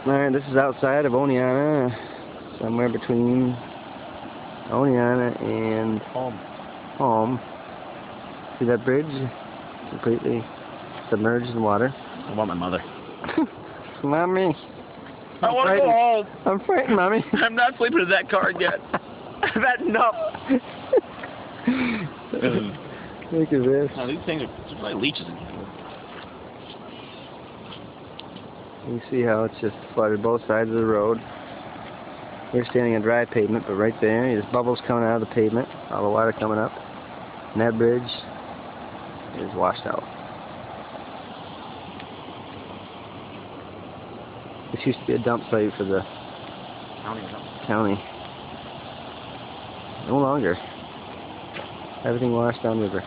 Alright, this is outside of Oneonta, somewhere between Oneonta and Home. See that bridge? Completely submerged in water. I want my mother. Mommy. I want to go home. I'm frightened, Mommy. I'm not sleeping in that car yet. I've had enough. Look at this. No, these things are just like leeches in here. You see how it's just flooded both sides of the road. We're standing on dry pavement, but right there, there's bubbles coming out of the pavement, all the water coming up. And that bridge is washed out. This used to be a dump site for the county. No longer. Everything washed down river.